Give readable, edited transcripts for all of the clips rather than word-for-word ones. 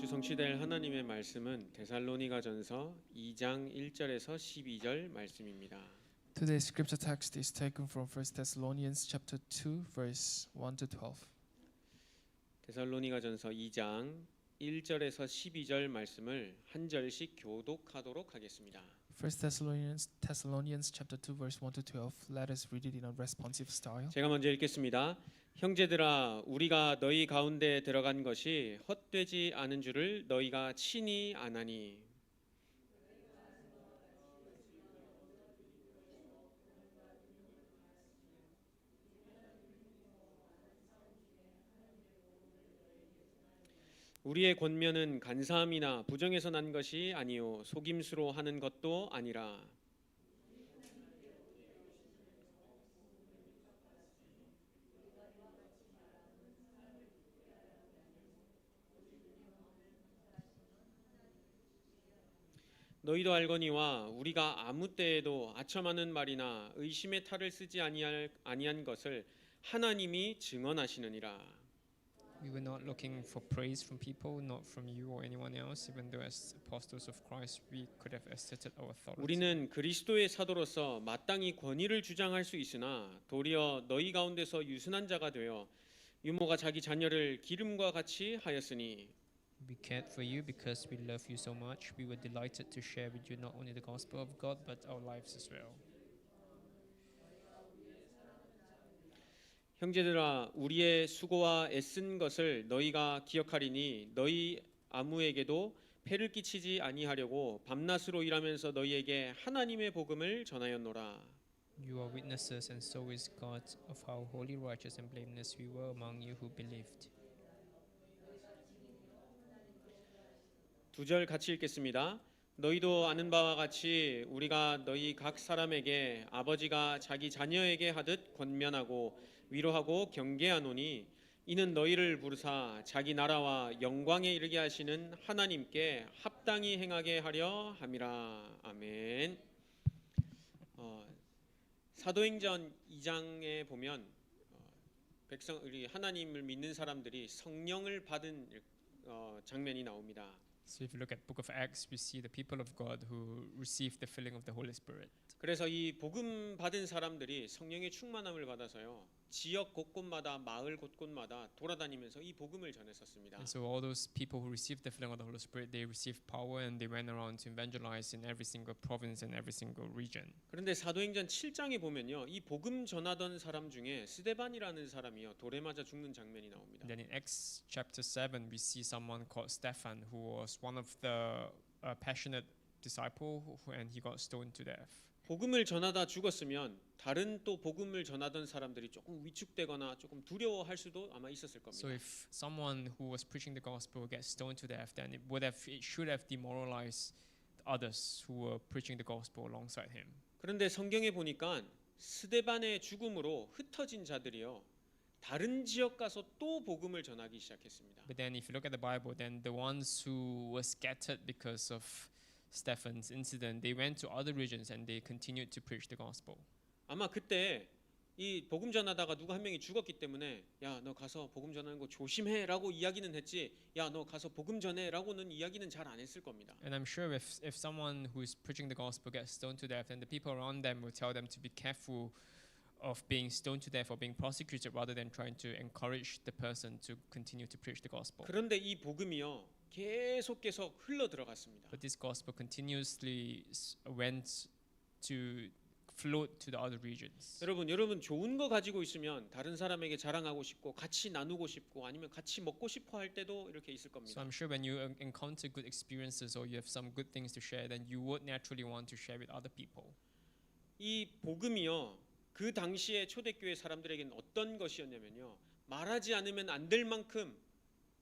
주 성취될 하나님의 말씀은 데살로니가전서 2장 1절에서 12절 말씀입니다. Today's scripture text is taken from 1 Thessalonians chapter 2 verse 1 to 12. 데살로니가전서 2장 1절에서 12절 말씀을 한 절씩 교독하도록 하겠습니다. 1 Thessalonians chapter 2 verse 1 to 12. Let us read it in a responsive style. 제가 먼저 읽겠습니다. 형제들아, 우리가 너희 가운데 들어간 것이 헛되지 않은 줄을 너희가 친히 아나니 우리의 권면은 간사함이나 부정에서 난 것이 아니요 속임수로 하는 것도 아니라 너희도 알거니와 우리가 아무 때에도 아첨하는 말이나 의심의 탈을 쓰지 아니한 것을 하나님이 증언하시느니라. We were not looking for praise from people, not from you or anyone else, even though as apostles of Christ we could have asserted our authority. 우리는 그리스도의 사도로서 마땅히 권위를 주장할 수 있으나 도리어 너희 가운데서 유순한 자가 되어 유모가 자기 자녀를 기름과 같이 하였으니 We cared for you because we love you so much. We were delighted to share with you not only the gospel of God but our lives as well. 형제들아, 우리의 수고와 애쓴 것을 너희가 기억하리니 너희 아무에게도 폐를 끼치지 아니하려고 밤낮으로 일하면서 너희에게 하나님의 복음을 전하였노라. You are witnesses, and so is God, of how holy, righteous, and blameless we were among you who believed. 두 절 같이 읽겠습니다. 너희도 아는 바와 같이 우리가 너희 각 사람에게 아버지가 자기 자녀에게 하듯 권면하고 위로하고 경계하노니 이는 너희를 부르사 자기 나라와 영광에 이르게 하시는 하나님께 합당히 행하게 하려 함이라. 아멘. 사도행전 2장에 보면 우리 하나님을 믿는 사람들이 성령을 받은 장면이 나옵니다. So if you look at Book of Acts, we see the people of God who received the filling of the Holy Spirit. 그래서 이 복음 받은 사람들이 성령의 충만함을 받아서요 지역 곳곳마다 마을 곳곳마다 돌아다니면서 이 복음을 전했었습니다. And so all those people who received the filling of the Holy Spirit, they received power and they went around to evangelize in every single province and every single region. 그런데 사도행전 7장에 보면요 이 복음 전하던 사람 중에 스데반이라는 사람이요 돌에 맞아 죽는 장면이 나옵니다. And then in Acts chapter 7, we see someone called Stephen who was one of the passionate disciple and he got stoned to death. 복음을 전하다 죽었으면 다른 또 복음을 전하던 사람들이 조금 위축되거나 조금 두려워할 수도 아마 있었을 겁니다. So if someone who was preaching the gospel gets stoned to death, then it should have demoralized others who were preaching the gospel alongside him. 그런데 성경에 보니까 스데반의 죽음으로 흩어진 자들이요 다른 지역 가서 또 복음을 전하기 시작했습니다. But then if you look at the Bible, then the ones who were scattered because of Stephen's incident, they went to other regions and they continued to preach the gospel. 아마 그때 이 복음 전하다가 누가 한 명이 죽었기 때문에 야 너 가서 복음 전하는 거 조심해라고 이야기는 했지 야 너 가서 복음 전해라고는 이야기는 잘 안 했을 겁니다. And I'm sure if someone who is preaching the gospel gets stoned to death, then the people around them will tell them to be careful of being stoned to death or being prosecuted rather than trying to encourage the person to continue to preach the gospel. 그런데 이 복음이요 계속 흘러 들어갔습니다. But this gospel continuously went to float to the other regions. 여러분 좋은 거 가지고 있으면 다른 사람에게 자랑하고 싶고 같이 나누고 싶고 아니면 같이 먹고 싶어 할 때도 이렇게 있을 So 겁니다. I'm sure when you encounter good experiences or you have some good things to share, then you would naturally want to share with other people. 이 복음이요 그 당시에 초대교회 사람들에게는 어떤 것이었냐면요 말하지 않으면 안 될 만큼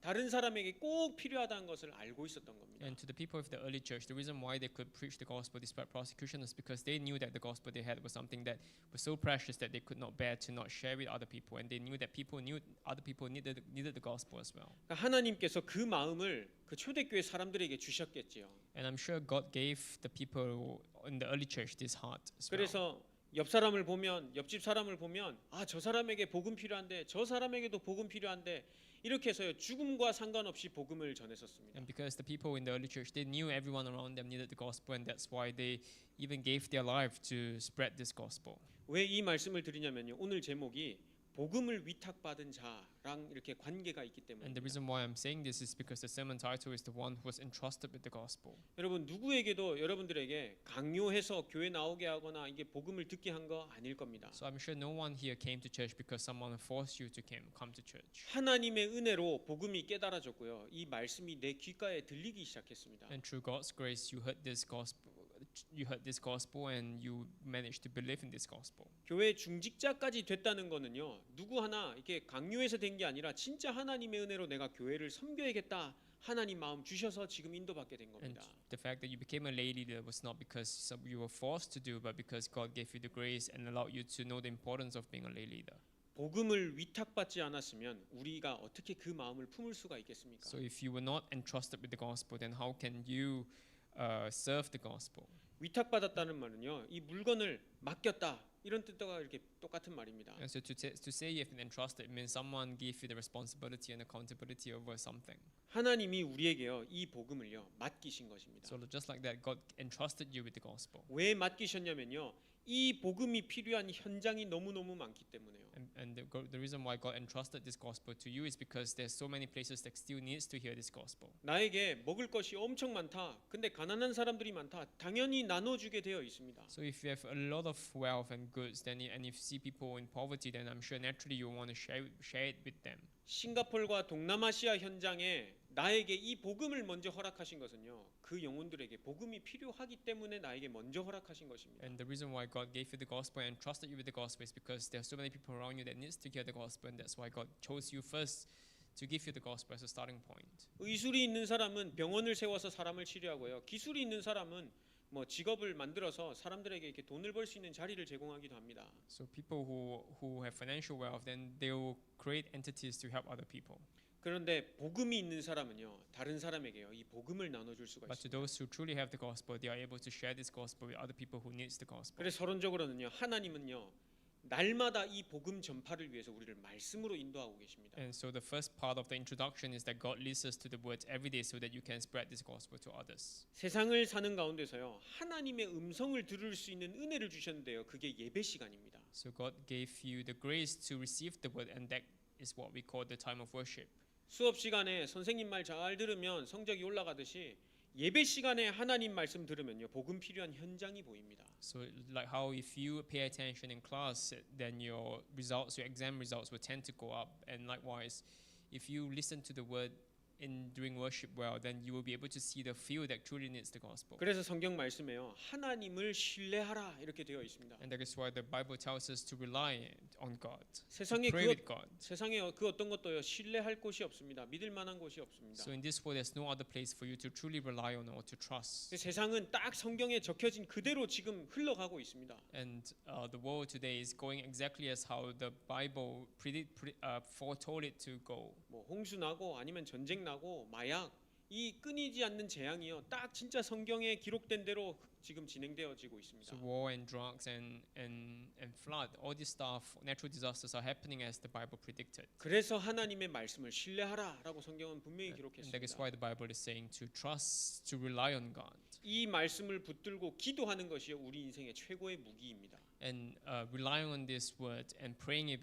다른 사람에게 꼭 필요하다는 것을 알고 있었던 겁니다. And to the people of the early church, the reason why they could preach the gospel despite persecution is because they knew that the gospel they had was something that was so precious that they could not bear to not share with other people, and they knew that other people needed the gospel as well. 그러니까 하나님께서 그 마음을 그 초대교회 사람들에게 주셨겠지요. And I'm sure God gave the people in the early church this heart as well. 그래서 옆 사람을 보면 옆집 사람을 보면 아 저 사람에게 복음 필요한데 저 사람에게도 복음 필요한데 이렇게 해서요 죽음과 상관없이 복음을 전했었습니다. And because the people in the early church, they knew everyone around them needed the gospel, and that's why they even gave their life to spread this gospel. 왜 이 말씀을 드리냐면요. 오늘 제목이 복음을 위탁받은 자랑 이렇게 관계가 있기 And the 때문입니다. reason why I'm saying this is because the sermon title is the one who was entrusted with the gospel. 여러분 누구에게도 여러분들에게 강요해서 교회 나오게 하거나 이게 복음을 듣게 한 거 아닐 겁니다. So I'm sure no one here came to church because someone forced you to come to church. 하나님의 은혜로 복음이 깨달아졌고요. 이 말씀이 내 귓가에 들리기 시작했습니다. And through God's grace, you heard this gospel, and you managed to believe in this gospel. 교회 중직자까지 됐다는 거는요. 누구 하나 이렇게 강요해서 된 게 아니라 진짜 하나님의 은혜로 내가 교회를 섬겨야겠다. 하나님 마음 주셔서 지금 인도받게 된 And 겁니다. the fact that you became a lay leader was not because you were forced to do, but because God gave you the grace and allowed you to know the importance of being a lay leader. 복음을 위탁받지 않았으면 우리가 어떻게 그 마음을 품을 수가 있겠습니까? So if you were not entrusted with the gospel, then how can you serve the gospel? 위탁받았다는 말은요. 이 물건을 맡겼다. 이런 뜻과 이렇게 똑같은 말입니다. And so to say you've been entrusted means someone gave you the responsibility and accountability over something. 하나님이 우리에게요. 이 복음을요. 맡기신 것입니다. So just like that, God entrusted you with the gospel. 왜 맡기셨냐면요. 이 복음이 필요한 현장이 너무너무 많기 때문에요. And the reason why God entrusted this gospel to you is because there's so many places that still needs to hear this gospel. 나에게 먹을 것이 엄청 많다. 근데 가난한 사람들이 많다. 당연히 나눠주게 되어 있습니다. So if you have a lot of wealth and goods, and if you see people in poverty, then I'm sure naturally you want to share it with them. 싱가포르와 동남아시아 현장에 나에게 이 복음을 먼저 허락하신 것은요. 그 영혼들에게 복음이 필요하기 때문에 나에게 먼저 허락하신 것입니다. And the reason why God gave you the gospel and trusted you with the gospel is because there are so many people around you that needs to hear the gospel, and that's why God chose you first to give you the gospel as a starting point. 의술이 있는 사람은 병원을 세워서 사람을 치료하고요. 기술이 있는 사람은 뭐 직업을 만들어서 사람들에게 이렇게 돈을 벌 수 있는 자리를 제공하기도 합니다. So people who have financial wealth, then they will create entities to help other people. 그런데 복음이 있는 사람은요. 다른 사람에게요. 이 복음을 나눠줄 수가 But to 있습니다. those who truly have the gospel, they are able to share this gospel with other people who needs the gospel. 그래서 서론적으로는요. 하나님은요. 날마다 이 복음 전파를 위해서 우리를 말씀으로 인도하고 계십니다. And so the first part of the introduction is that God leads us to the words every day so that you can spread this gospel to others. 세상을 사는 가운데서요. 하나님의 음성을 들을 수 있는 은혜를 주셨는데요. 그게 예배 시간입니다. So God gave you the grace to receive the word, and that is what we call the time of worship. 수업 시간에 선생님 말 잘 들으면 성적이 올라가듯이 예배 시간에 하나님 말씀 들으면요. 복음 필요한 현장이 보입니다. So like how if you pay attention in class, then your exam results will tend to go up. And likewise, if you listen to the word during worship well, then you will be able to see the field that truly needs the gospel. 그래서 성경 말씀에요. 하나님을 신뢰하라 이렇게 되어 있습니다. And that is why the Bible tells us to rely on God, 세상에 pray with God. 세상에 그 어떤 것도요. 신뢰할 곳이 없습니다. 믿을 만한 곳이 없습니다. So in this world, there's no other place for you to truly rely on or to trust. 세상은 딱 성경에 적혀진 그대로 지금 흘러가고 있습니다. And the world today is going exactly as how the Bible foretold it to go. 뭐 홍수 나고 아니면 전쟁 나고 마약 이 끊이지 않는 재앙이요. 딱 진짜 성경에 기록된 대로 지금 진행되어지고 있습니다. So war and drugs and flood, all this stuff, natural disasters are happening as the Bible predicted. 그래서 하나님의 말씀을 신뢰하라라고 성경은 분명히 And that is 기록했습니다. why the Bible is saying to trust, to rely on God. 이 말씀을 붙들고 기도하는 것이 우리 인생의 최고의 무기입니다. And relying on this word and praying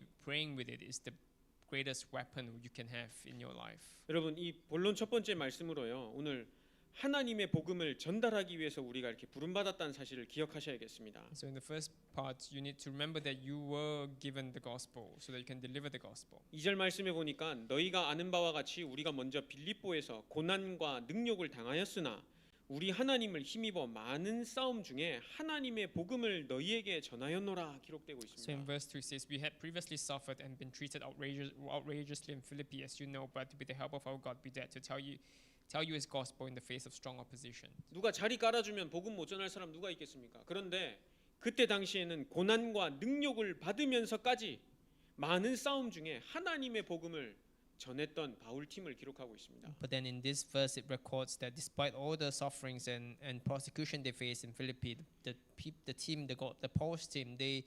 with it is the greatest weapon you can have in your life. 여러분 이 본론 첫 번째 말씀으로요. 오늘 하나님의 복음을 전달하기 위해서 우리가 이렇게 부름받았다는 사실을 기억하셔야겠습니다. So in the first part, you need to remember that you were given the gospel so that you can deliver the gospel. 2절 말씀에 보니까 너희가 아는 바와 같이 우리가 먼저 빌립보에서 고난과 능욕을 당하였으나 우리 하나님을 힘입어 많은 싸움 중에 하나님의 복음을 너희에게 전하였노라 기록되고 So in 있습니다. verse 3 says, we had previously suffered and been treated outrageously in Philippi, as you know, but with the help of our God, we dare to tell you his gospel in the face of strong opposition. 누가 자리 깔아주면 복음 못 전할 사람 누가 있겠습니까? 그런데 그때 당시에는 고난과 능욕을 받으면서까지 많은 싸움 중에 하나님의 복음을 전했던 바울 팀을 기록하고 있습니다. But then in this verse it records that despite all the sufferings and persecution they faced in Philippi, the Paul's team, they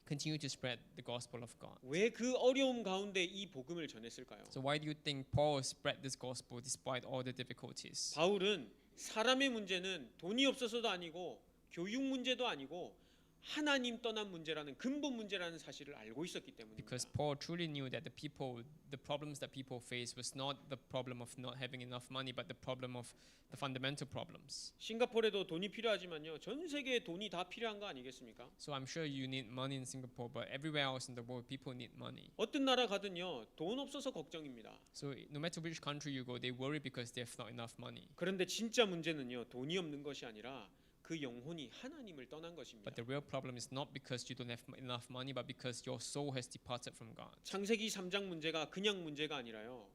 continue to spread the gospel of God. 왜 그 어려움 가운데 이 복음을 전했을까요? So why do you think Paul spread this gospel despite all the difficulties? 바울은 사람의 문제는 돈이 없어서도 아니고 교육 문제도 아니고 하나님 떠난 문제라는 근본 문제라는 사실을 알고 있었기 때문입니다. Because Paul truly knew that the problems that people face was not the problem of not having enough money, but the problem of the fundamental problems. 싱가포르에도 돈이 필요하지만요. 전 세계에 돈이 다 필요한 거 아니겠습니까? So I'm sure you need money in Singapore, but everywhere else in the world, people need money. 어떤 나라 가든요. 돈 없어서 걱정입니다. So no matter which country you go, they worry because they have not enough money. 그런데 진짜 문제는요. 돈이 없는 것이 아니라 그 영혼이 하나님을 떠난 것입니다. But the real problem is not because you don't have enough money, but because your soul has departed from God. 창세기 3장 문제가 그냥 문제가 아니라요.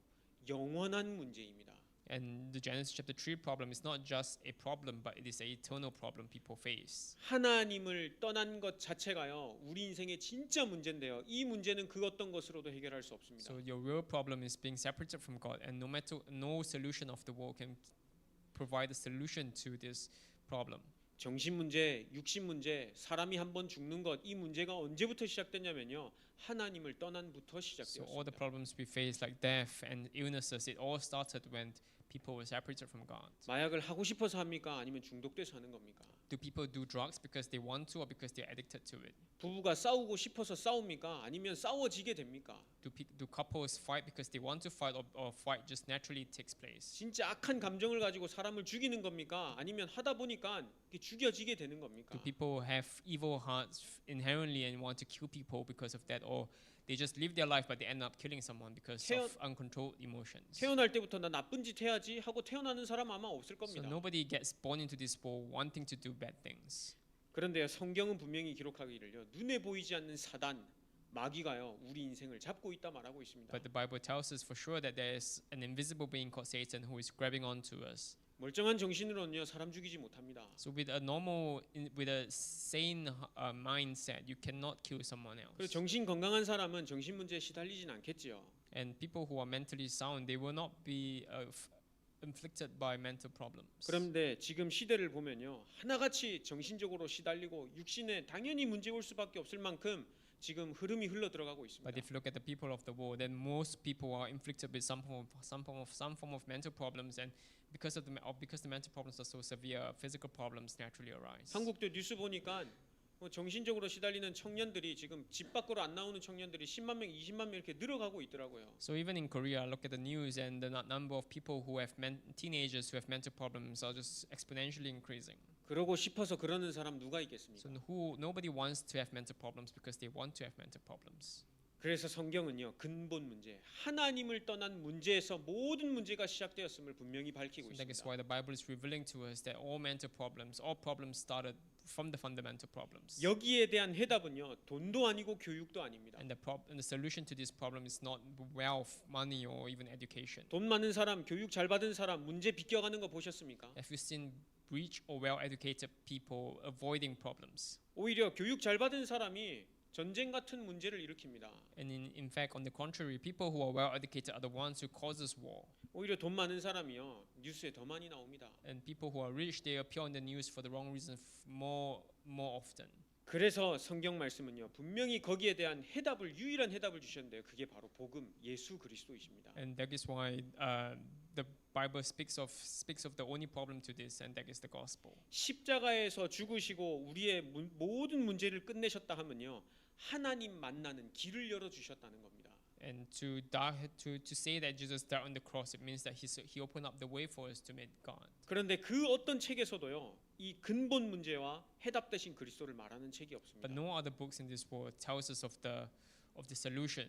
영원한 문제입니다. And the Genesis chapter 3 problem is not just a problem, but it is an eternal problem people face. 하나님을 떠난 것 자체가요. 우리 인생의 진짜 문제인데요. 이 문제는 그 어떤 것으로도 해결할 수 없습니다. So your real problem is being separated from God, and no solution of the world can provide a solution to this problem. 정신 문제, 육신 문제, 사람이 한번 죽는 것, 이 문제가 언제부터 시작됐냐면요. 하나님을 떠난부터 So all the 시작되었습니다. problems we face, like death and illnesses, it all started when people were separated from God. 마약을 하고 싶어서 합니까? 아니면 중독돼서 하는 겁니까? Do people do drugs because they want to or because they're addicted to it? 부부가 싸우고 싶어서 싸웁니까? 아니면 싸워지게 됩니까? Do couples fight because they want to fight or fight just naturally takes place? 진짜 악한 감정을 가지고 사람을 죽이는 겁니까? 아니면 하다 보니까 이렇게 죽여지게 되는 겁니까? Do people have evil hearts inherently and want to kill people because of that, or they just live their life but they end up killing someone because of uncontrolled emotions? 태어날 때부터 나 나쁜 짓 해야지 하고 태어나는 사람 아마 없을 So 겁니다. nobody gets born into this world wanting to do bad things. 그런데요, 성경은 분명히 기록하기를요. 눈에 보이지 않는 사단, 마귀가요. 우리 인생을 잡고 있다 말하고 있습니다. But the Bible tells us for sure that there is an invisible being called Satan who is grabbing onto us. 멀쩡한 정신으로는요, 사람 죽이지 못합니다. So with a sane mindset, you cannot kill someone 그리고 else. 정신 건강한 사람은 정신 문제에 시달리진 않겠지요. And people who are mentally sound, they will not be inflicted by mental problems. 그런데 지금 시대를 보면요, 하나같이 정신적으로 시달리고 육신에 당연히 문제 올 수밖에 없을 만큼 지금 흐름이 흘러 들어가고 있습니다. But if you look at the people of the world, then most people are inflicted with some form of mental problems, and because the mental problems are so severe, physical problems naturally arise. 한국도 뉴스 보니까 정신적으로 시달리는 청년들이 지금 집 밖으로 안 나오는 청년들이 10만 명, 20만 명 이렇게 늘어가고 있더라고요. So even in Korea, look at the news, and the number of people who have teenagers who have mental problems are just exponentially increasing. 그러고 싶어서 그러는 사람 누가 있겠습니까? So nobody wants to have mental problems because they want to have mental problems. 그래서 성경은요, 근본 문제, 하나님을 떠난 문제에서 모든 문제가 시작되었음을 분명히 밝히고 So that is 있습니다. why the Bible is revealing to us that all problems started from the fundamental problems. 여기에 대한 해답은요, 돈도 아니고 교육도 아닙니다. And the solution to this problem is not wealth, money, or even education. 돈 많은 사람, 교육 잘 받은 사람 문제 비껴가는 거 보셨습니까? Have you seen rich or well-educated people avoiding problems? 오히려 교육 잘 받은 사람이 전쟁 같은 문제를 일으킵니다. And in fact, on the contrary, people who are well-educated are the ones who causes war. 오히려 돈 많은 사람이요, 뉴스에 더 많이 나옵니다. And people who are rich, they appear on the news for the wrong reason more often. 그래서 성경 말씀은요, 분명히 거기에 대한 유일한 해답을 주셨는데요. 그게 바로 복음, 예수 그리스도이십니다. And that is why the Bible speaks of the only problem to this, and that is the gospel. 십자가에서 죽으시고 우리의 모든 문제를 끝내셨다 하면요, 하나님 만나는 길을 열어 주셨다는 겁니다. And to say that Jesus died on the cross, it means that he opened up the way for us to meet God. 그런데 그 어떤 책에서도요, 이 근본 문제와 해답 되신 그리스도를 말하는 책이 없습니다. But no other books in this world tells us of the solution.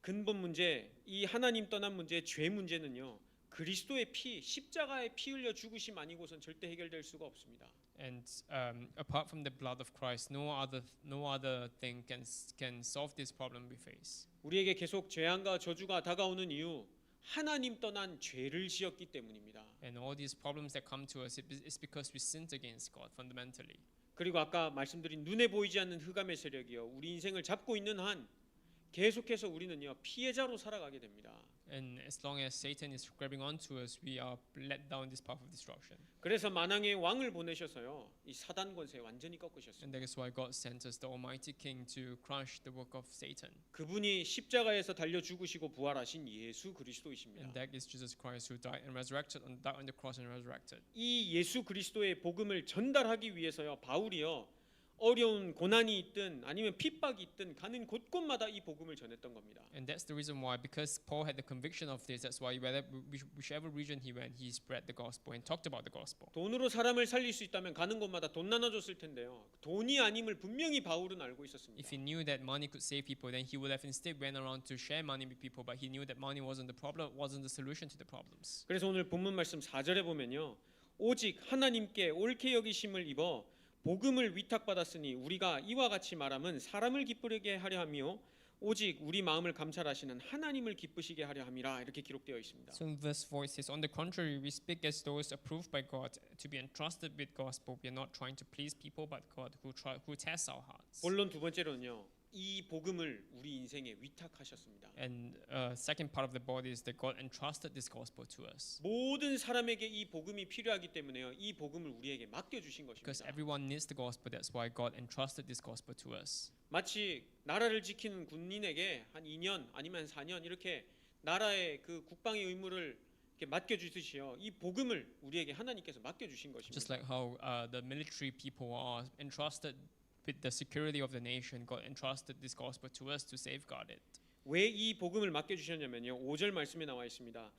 근본 문제, 이 하나님 떠난 문제, 죄 문제는요, 그리스도의 피, 십자가의 피 흘려 죽으심 아니고선 절대 해결될 수가 없습니다. And apart from the blood of Christ, no other thing can solve this problem we face. 우리에게 계속 재앙과 저주가 다가오는 이유, 하나님 떠난 죄를 지었기 때문입니다. And all these problems that come to us is because we sinned against God fundamentally. 그리고 아까 말씀드린 눈에 보이지 않는 흑암의 세력이요, 우리 인생을 잡고 있는 한 계속해서 우리는요 피해자로 살아가게 됩니다. And as long as Satan is grabbing onto us, we are led down this path of destruction. 그래서 만왕의 왕을 보내셔서요 이 사단 권세 완전히 꺾으셨습니다. And that is why God sent us the Almighty King to crush the work of Satan. 그분이 십자가에서 달려 죽으시고 부활하신 예수 그리스도이십니다. And that is Jesus Christ who died and resurrected died on the cross and resurrected. 이 예수 그리스도의 복음을 전달하기 위해서요 바울이요 어려운 고난이 있든 아니면 핍박이 있든 가는 곳곳마다 이 복음을 전했던 겁니다. And that's the reason why, because Paul had the conviction of this, that's why whichever region he went, he spread the gospel and talked about the gospel. 돈으로 사람을 살릴 수 있다면 가는 곳마다 돈 나눠줬을 텐데요. 돈이 아님을 분명히 바울은 알고 있었습니다. If he knew that money could save people, then he would have instead went around to share money with people. But he knew that money wasn't the problem, wasn't the solution to the problems. 그래서 오늘 본문 말씀 4절에 보면요. 오직 하나님께 옳게 여기심을 입어 복음을 위탁받았으니 우리가 이와 같이 말함은 사람을 기쁘게 하려 하며 오직 우리 마음을 감찰하시는 하나님을 기쁘시게 하려 함이라 이렇게 기록되어 있습니다. So in verse 4 it says, on the contrary, we speak as those approved by God to be entrusted with gospel. We are not trying to please people, but God who tests our hearts. 본론 두 번째로는요. 이 복음을 우리 인생에 위탁하셨습니다. And second part of the body is that God entrusted this gospel to us. 모든 사람에게 이 복음이 필요하기 때문에요. 이 복음을 우리에게 맡겨 주신 Because 것입니다. everyone needs the gospel, that's why God entrusted this gospel to us. 마치 나라를 지키는 군인에게 한 2년 아니면 4년 이렇게 나라의 그 국방의 의무를 이렇게 맡겨 주듯이요. 이 복음을 우리에게 하나님께서 맡겨 주신 Just 것입니다. like how the military people are entrusted with the security of the nation, God entrusted this gospel to us to safeguard it. 왜 이 복음을 맡겨 주셨냐면요. 5절 말씀에 나와 있습니다.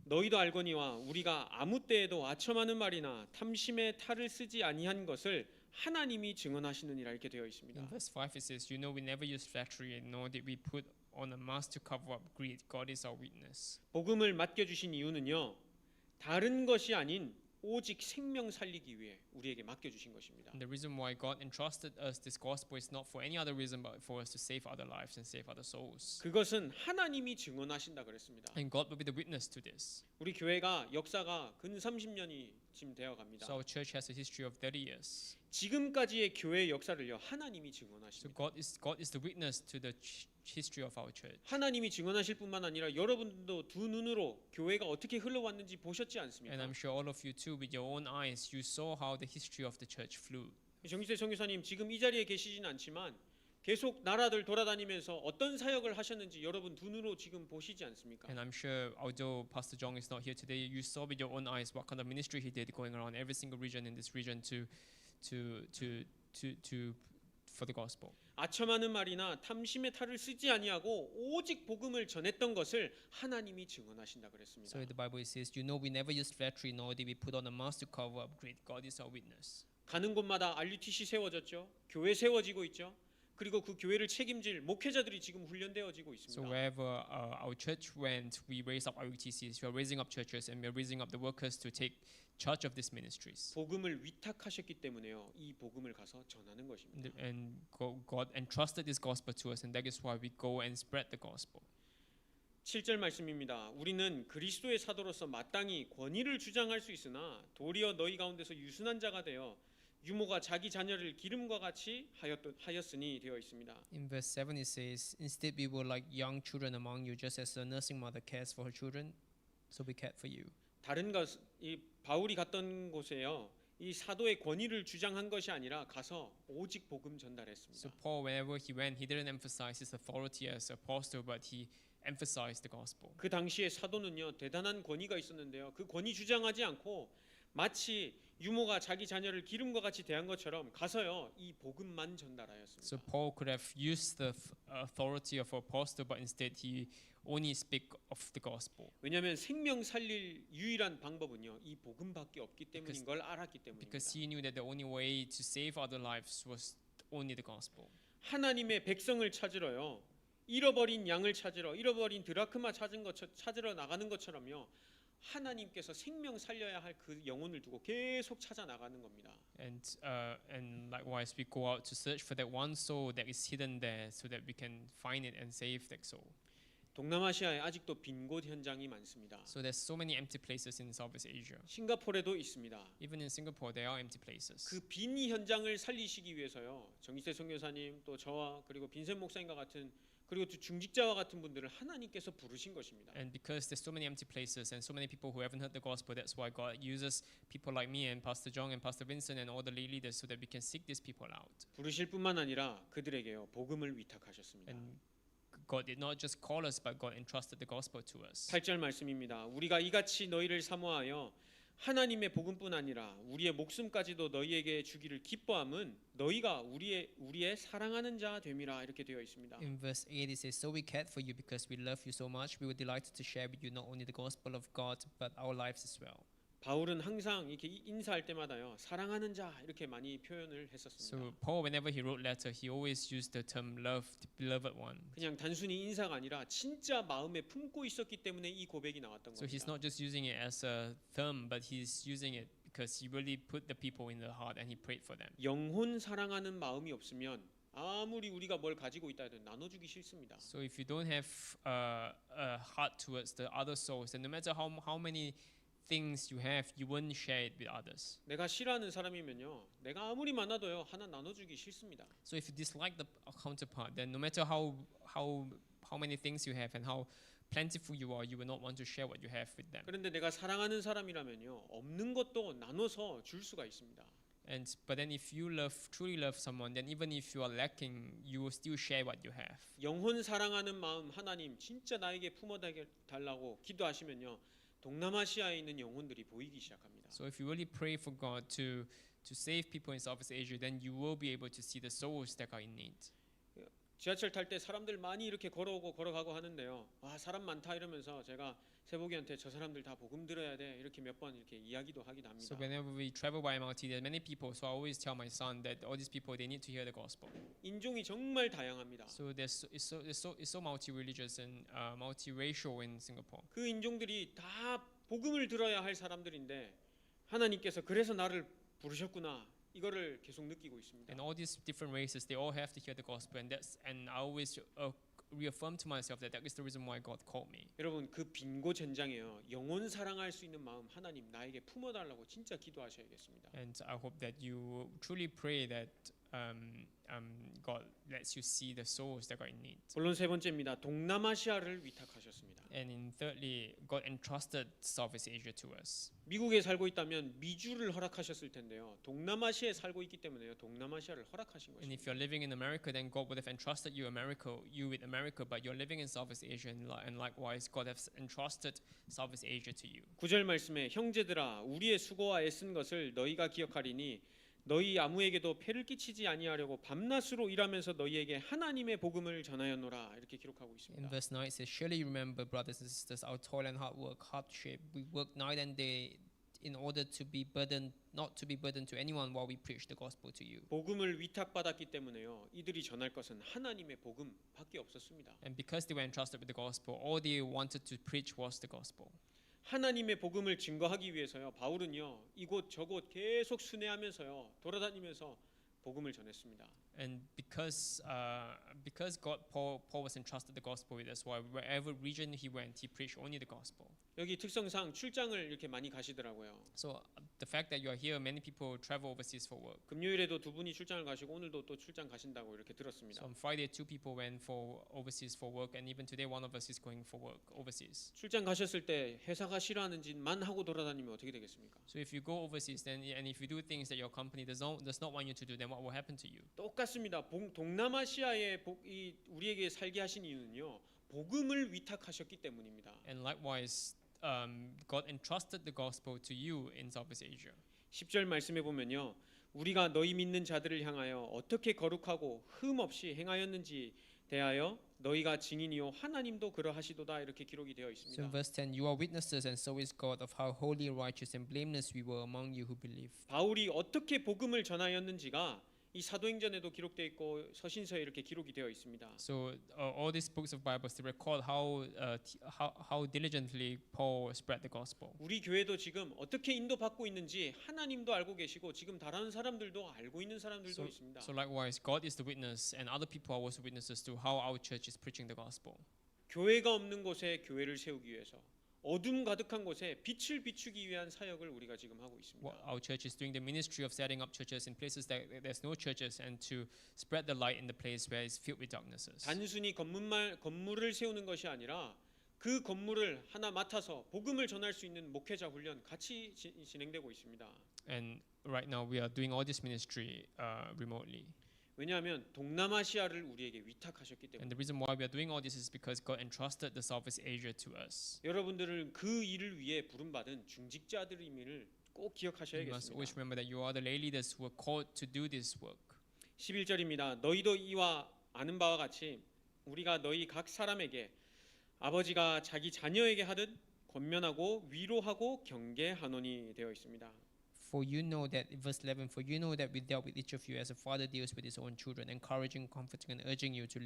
너희도 알거니와 우리가 아무 때에도 아첨하는 말이나 탐심의 탈을 쓰지 아니한 것을 하나님이 증언하시느니라 이렇게 되어 있습니다. In verse 5 it says, you know we never use flattery, nor did we put on a mask to cover up greed. God is our witness. 복음을 맡겨 주신 이유는요. 다른 것이 아닌 오직 생명 살리기 위해 우리에게 맡겨 주신 것입니다. And the reason why God entrusted us this gospel is not for any other reason but for us to save other lives and save other souls. 그것은 하나님이 증언하신다 그랬습니다. And God will be the witness to this. 우리 교회가 역사가 근 30년이 지금 되어 갑니다. So our church has a history of 30 years. 지금까지의 교회의 역사를요. 하나님이 So 증언하십니다. God is the witness to the history of our church. 하나님이 증언하실 뿐만 아니라 여러분도 두 눈으로 교회가 어떻게 흘러왔는지 보셨지 않습니까? And I'm sure all of you too, with your own eyes, you saw how the history of the church flew. 정기세 선교사님 지금 이 자리에 계시진 않지만 계속 나라들 돌아다니면서 어떤 사역을 하셨는지 여러분 두 눈으로 지금 보시지 않습니까? And I'm sure, although Pastor Jong is not here today, you saw with your own eyes what kind of ministry he did, going around every single region in this region for the gospel. 아첨하는 말이나 탐심의 탈을 쓰지 아니하고 오직 복음을 전했던 것을 하나님이 증언하신다 그랬습니다. So in the Bible it says, you know we never used flattery, nor did we put on a mask to cover up greed. God is our witness. 가는 곳마다 RUTC 세워졌죠. 교회 세워지고 있죠. 그리고 그 교회를 책임질 목회자들이 지금 훈련되어지고 So 있습니다. wherever our church went, we raised up RUTCs. We are raising up churches, and we are raising up the workers to take charge of these ministries. 복음을 위탁하셨기 때문에요. 이 복음을 가서 전하는 것입니다. And God entrusted this gospel to us, and that is why we go and spread the gospel. 7절 말씀입니다. 우리는 그리스도의 사도로서 마땅히 권위를 주장할 수 있으나 도리어 너희 가운데서 유순한 자가 되어 유모가 자기 자녀를 기름과 같이 하였으니 되어 있습니다. In verse 7 it says, instead we were like young children among you, just as a nursing mother cares for her children, so we cared for you. 다른 것, 이 바울이 갔던 곳에요. 이 사도의 권위를 주장한 것이 아니라 가서 오직 복음 So 전달했습니다. Paul, whenever he went, he didn't emphasize his authority as apostle, but he emphasized the gospel. 그 당시에 사도는요 대단한 권위가 있었는데요. 그 권위 주장하지 않고 마치 유모가 자기 자녀를 기름과 같이 대한 것처럼 가서요 이 복음만 So 전달하였습니다. Paul could have used the authority of apostle, but instead he only speak of the gospel. 왜냐하면 생명 살릴 유일한 방법은요 이 복음밖에 없기 때문인 걸 알았기 때문입니다. Because he knew that the only way to save other lives was only the gospel. 하나님의 백성을 찾으러요 잃어버린 양을 찾으러 잃어버린 드라크마 찾으러 나가는 것처럼요 하나님께서 생명 살려야 할 그 영혼을 두고 계속 찾아 나가는 겁니다. And likewise we go out to search for that one soul that is hidden there, so that we can find it and save that soul. 동남아시아에 아직도 빈 곳 현장이 많습니다. So there's so many empty places in Southeast Asia. 싱가포르에도 있습니다. Even in Singapore, there are empty places. 그 빈 현장을 살리시기 위해서요 정기세 선교사님 또 저와 그리고 빈센 목사님과 같은 그리고 또 중직자와 같은 분들을 하나님께서 부르신 것입니다. And because there's so many empty places and so many people who haven't heard the gospel, that's why God uses people like me and Pastor John and Pastor Vincent and all the lay leaders so that we can seek these people out. 부르실 뿐만 아니라 그들에게요 복음을 위탁하셨습니다. And God did not just call us, but God entrusted the gospel to us. 8절 말씀입니다. 우리가 이같이 너희를 사모하여 하나님의 복음뿐 아니라 우리의 목숨까지도 너희에게 주기를 기뻐함은 너희가 우리의 사랑하는 자 됨이라 이렇게 되어 있습니다. In verse 8 it says, "So we cared for you because we love you so much. We were delighted to share with you not only the gospel of God but our lives as well." 바울은 항상 이렇게 인사할 때마다요 사랑하는 자 이렇게 많이 표현을 했었습니다. So Paul, whenever he wrote letter, he always used the term love, the beloved one. 그냥 단순히 인사가 아니라 진짜 마음에 품고 있었기 때문에 이 고백이 나왔던 So he's 겁니다. not just using it as a term, but he's using it because he really put the people in the heart and he prayed for them. 영혼 사랑하는 마음이 없으면 아무리 우리가 뭘 가지고 있다 해도 나눠주기 싫습니다. So if you don't have a heart towards the other souls, then no matter how many things you have, you won't share it with others. 내가 싫어하는 사람이면요 내가 아무리 많아도요 하나 나눠주기 싫습니다. So if you dislike the counterpart, then no matter how many things you have and how plentiful you are, you will not want to share what you have with them. 그런데 내가 사랑하는 사람이라면요 없는 것도 나눠서 줄 수가 있습니다. But then if you truly love someone, then even if you are lacking, you will still share what you have. 영혼 사랑하는 마음 하나님 진짜 나에게 품어달라고 기도하시면요 동남아시아에 있는 영혼들이 보이기 시작합니다. So if you really pray for God to save people in Southeast Asia, then you will be able to see the souls that are in need. 지하철 탈 때 사람들 많이 이렇게 걸어오고 걸어가고 하는데요. 와 사람 많다 이러면서 제가 세복이한테 저 사람들 다 복음 들어야 돼 이렇게 몇 번 이렇게 이야기도 하기도 합니다. So whenever we travel by MRT, there are many people. So I always tell my son that all these people they need to hear the gospel. 인종이 정말 다양합니다. So it's so multi-religious and multiracial in Singapore. 그 인종들이 다 복음을 들어야 할 사람들인데 하나님께서 그래서 나를 부르셨구나 이거를 계속 느끼고 있습니다. And all these different races, they all have to hear the gospel, and I always reaffirm to myself that is the reason why God called me. 여러분 그 빈고 전장에요 영혼 사랑할 수 있는 마음 하나님 나에게 품어달라고 진짜 기도하셔야겠습니다. And I hope that you truly pray that God lets you see the souls that are in need. 본론 세 번째입니다. 동남아시아를 위탁하셨습니다. And in thirdly, God entrusted Southeast Asia to us. 미국에 살고 있다면 미주를 허락하셨을 텐데요. 동남아시아에 살고 있기 때문에요. 동남아시아를 허락하신 And 것입니다. if you're living in America, then God would have entrusted you with America, but you're living in Southeast Asia, and likewise, God has entrusted Southeast Asia to you. 9절 말씀에 형제들아 우리의 수고와 애쓴 것을 너희가 기억하리니 너희 아무에게도 폐를 끼치지 아니하려고 밤낮으로 일하면서 너희에게 하나님의 복음을 전하였노라 이렇게 기록하고 In 있습니다. verse 9 it says, "Surely you remember, brothers and sisters, our toil and hard work, hardship. We work night and day in order not to be burdened to anyone while we preach the gospel to you." 복음을 위탁받았기 때문에요. 이들이 전할 것은 하나님의 복음밖에 없었습니다. And because they were entrusted with the gospel, all they wanted to preach was the gospel. 하나님의 복음을 증거하기 위해서요. 바울은요. 이곳 저곳 계속 순회하면서요. 돌아다니면서 복음을 전했습니다. And because Paul was entrusted the gospel with us, why wherever region he went, he preached only the gospel. 여기 특성상 출장을 이렇게 많이 가시더라고요. So the fact that you are here, many people travel overseas for work. 금요일에도 두 분이 출장을 가시고 오늘도 또 출장 가신다고 이렇게 들었습니다. So on Friday, 2 people went for overseas for work, and even today, one of us is going for work overseas. 출장 가셨을 때 회사가 싫어하는 짓만 하고 돌아다니면 어떻게 되겠습니까? So if you go overseas, then and if you do things that your company does not want you to do, then what will happen to you? 똑같습니다. 동남아시아에 우리에게 살게 하신 이유는요. 복음을 위탁하셨기 때문입니다. And likewise, God entrusted the gospel to you in Southeast Asia. 10절 말씀해 보면요. 우리가 너희 믿는 자들을 향하여 어떻게 거룩하고 흠 없이 행하였는지 대하여 너희가 증인이요 하나님도 그러하시도다 이렇게 기록이 되어 So 있습니다. in verse 10, "You are witnesses, and so is God, of how holy, righteous, and blameless we were among you who believe." 바울이 어떻게 복음을 전하였는지가 이 사도행전에도 기록되어 있고 서신서에 이렇게 기록이 되어 있습니다. So all these books of Bibles to record how diligently Paul spread the gospel. 우리 교회도 지금 어떻게 인도받고 있는지 하나님도 알고 계시고 지금 다른 사람들도 알고 있는 사람들도 있습니다. So likewise, God is the witness, and other people are also witnesses to how our church is preaching the gospel. 교회가 없는 곳에 교회를 세우기 위해서 어둠 가득한 곳에 빛을 비추기 위한 사역을 우리가 지금 하고 있습니다. What our church is doing the ministry of setting up churches in places that there's no churches and to spread the light in the place where it's filled with darknesses. 단순히 건물을 세우는 것이 아니라 그 건물을 하나 맡아서 복음을 전할 수 있는 목회자 훈련 같이 진행되고 있습니다. And right now we are doing all this ministry remotely. 왜냐하면 동남아시아를 우리에게 위탁하셨기 때문에. And the reason why we are doing all this is because God entrusted the Southeast Asia to us. 여러분들은 그 일을 위해 부름받은 중직자들임을 꼭 You must 기억하셔야겠습니다. always remember that you are the lay leaders who are called to do this work. 11절입니다. 너희도 이와 아는 바와 같이 우리가 너희 각 사람에게 아버지가 자기 자녀에게 하듯 권면하고 위로하고 경계하노니 되어 있습니다. For you know that, verse 11, for you know that we dealt with each of you as a father deals with his own children, encouraging, comforting, and urging you to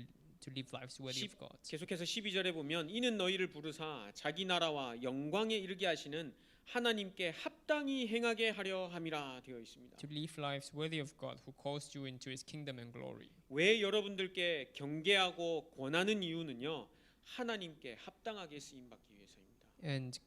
live lives worthy of God. 계속해서 12절에 보면 이는 너희를 부르사 자기 나라와 영광에 이르게 하시는 하나님께 합당히 행하게 하려 함이라 되어 있습니다. To live lives worthy of God who calls you into his kingdom and glory. 왜 여러분들께 경계하고 권하는 이유는요. 하나님께 합당하게 쓰임 받기 위해서입니다. And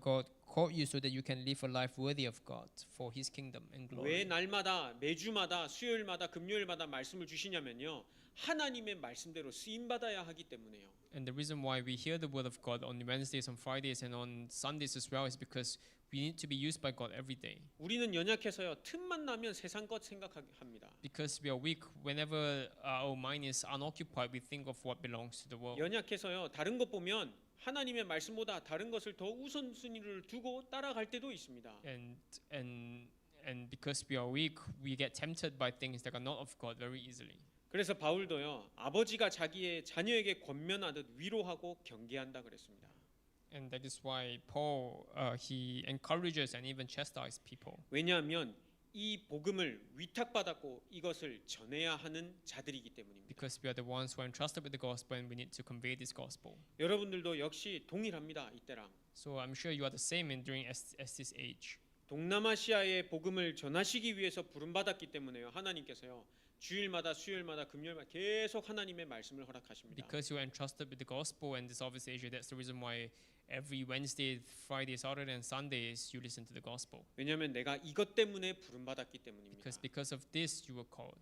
God called you so that you can live a life worthy of God for his kingdom and 왜 glory. 날마다 매주마다 수요일마다 금요일마다 말씀을 주시냐면요. 하나님의 말씀대로 쓰임 받아야 하기 때문에요. And the reason why we hear the word of God on Wednesdays, on Fridays, and on Sundays as well is because we need to be used by God every day. 우리는 연약해서요. 틈만 나면 세상 것 생각합니다. Because we are weak, whenever our mind is unoccupied, we think of what belongs to the world. 연약해서요. 다른 것 보면 하나님의 말씀보다 다른 것을 더 우선순위를 두고 따라갈 때도 있습니다. And because we are weak, we get tempted by things that are not of God very easily. 그래서 바울도요. 아버지가 자기의 자녀에게 권면하듯 위로하고 경계한다 그랬습니다. And that is why Paul he encourages and even chastises people. 왜냐하면 이 복음을 위탁받았고 이것을 전해야 하는 자들이기 때문입니다. Because we are the ones who are entrusted with the gospel and we need to convey this gospel. 여러분들도 역시 동일합니다. 이때랑. So I'm sure you are the same in during as this age. 동남아시아의 복음을 전하시기 위해서 부름받았기 때문에요. 하나님께서요. 주일마다 수요일마다 금요일마다 계속 하나님의 말씀을 허락하십니다. Because you are entrusted with the gospel and this Southeast Asia, that's the reason why every Wednesday, Friday, Saturday, and Sundays you listen to the gospel. 왜냐하면 내가 이것 때문에 부름받았기 때문입니다. Because of this you were called.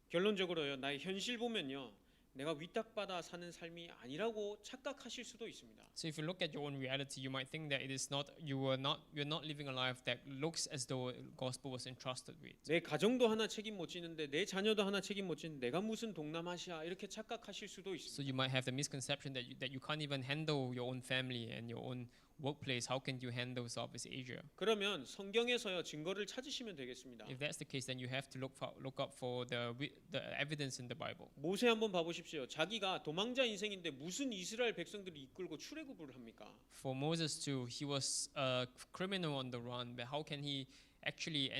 결론적으로요. 나의 현실 보면요. 내가 위탁받아 사는 삶이 아니라고 착각하실 수도 있습니다. So if you look at your own reality, you might think that it is not you're not living a life that looks as though gospel was entrusted with. 내 가정도 하나 책임 못 지는데 내 자녀도 하나 책임 못 지는데 내가 무슨 동남아시아 이렇게 착각하실 수도 있습니다. So you might have the misconception that you can't even handle your own family and your own workplace. How can you handle Southeast Asia? 그러면 성경에서요 증거를 찾으시면 되겠습니다. If that's the case, then you have to look up for the evidence in the Bible. 모세 한번 봐보십시오. 자기가 도망자 인생인데 무슨 이스라엘 백성들을 이끌고 출애굽을 합니까? For Moses too, he was a criminal on the run, but how can he actually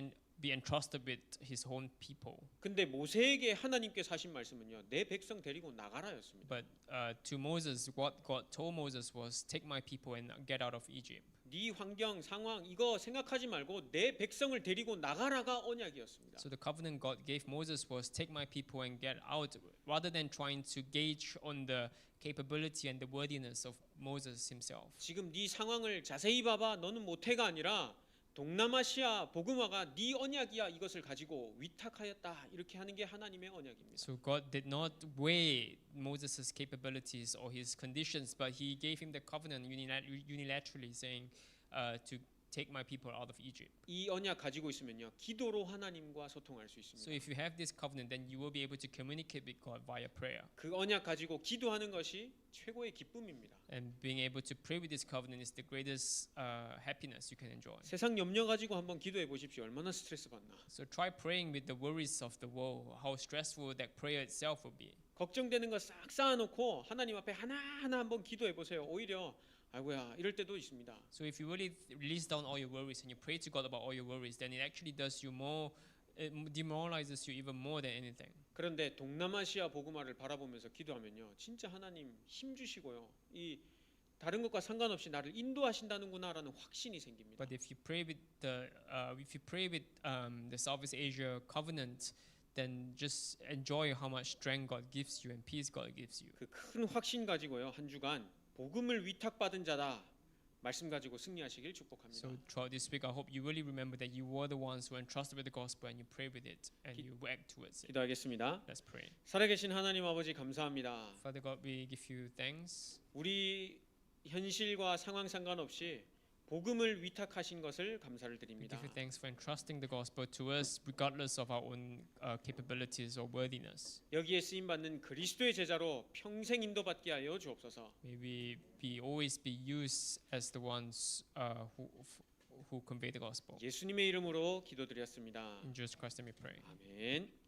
be entrusted with his own people? 근데 모세에게 하나님께서 하신 말씀은요. 내 백성 데리고 나가라였습니다. But to Moses, what God told Moses was, "Take my people and get out of Egypt." 네 환경 상황 이거 생각하지 말고 내 백성을 데리고 나가라가 언약이었습니다. So the covenant God gave Moses was, "Take my people and get out," rather than trying to gauge on the capability and the worthiness of Moses himself. 지금 네 상황을 자세히 봐봐. 너는 못해가 아니라 동남아시아 복음화가 네 언약이야. 이것을 가지고 위탁하였다. 이렇게 하는 게 하나님의 언약입니다. So God did not weigh Moses' capabilities or his conditions, but He gave him the covenant unilaterally, saying to take my people out of Egypt. 이 언약 가지고 있으면요. 기도로 하나님과 소통할 수 있습니다. So if you have this covenant, then you will be able to communicate with God via prayer. 그 언약 가지고 기도하는 것이 최고의 기쁨입니다. And being able to pray with this covenant is the greatest happiness you can enjoy. 세상 염려 가지고 한번 기도해 보십시오. 얼마나 스트레스 받나. So try praying with the worries of the world, how stressful that prayer itself will be. 걱정되는 거 싹 쌓아놓고 하나님 앞에 하나하나 한번 기도해 보세요. 오히려 아이고야 이럴 때도 있습니다. So if you really release down all your worries and you pray to God about all your worries, then it actually does you more, it demoralizes you even more than anything. 그런데 동남아시아 복음화를 바라보면서 기도하면요. 진짜 하나님 힘 주시고요. 이 다른 것과 상관없이 나를 인도하신다는구나라는 확신이 생깁니다. But if you pray with the Southeast Asia covenant, then just enjoy how much strength God gives you and peace God gives you. 그 큰 확신 가지고요. 한 주간 복음을 위탁받은 자다. 말씀 가지고 승리하시길 축복합니다. So throughout this week, I hope you really remember that you were the ones who entrusted with the gospel and you pray with it and you act towards it. 기도하겠습니다. Let's pray. 살아계신 하나님 아버지 감사합니다. Father God, we give you thanks. 우리 현실과 상황 상관없이 복음을 위탁하신 것을 감사를 We 드립니다. give you thanks for entrusting the gospel to us, regardless of our own capabilities or worthiness. 여기에 쓰임 받는 그리스도의 제자로 평생 인도받게 하여 주옵소서. May we be always be used as the ones who convey the gospel. 예수님의 이름으로 기도드렸습니다. In Jesus Christ, we pray. 아멘.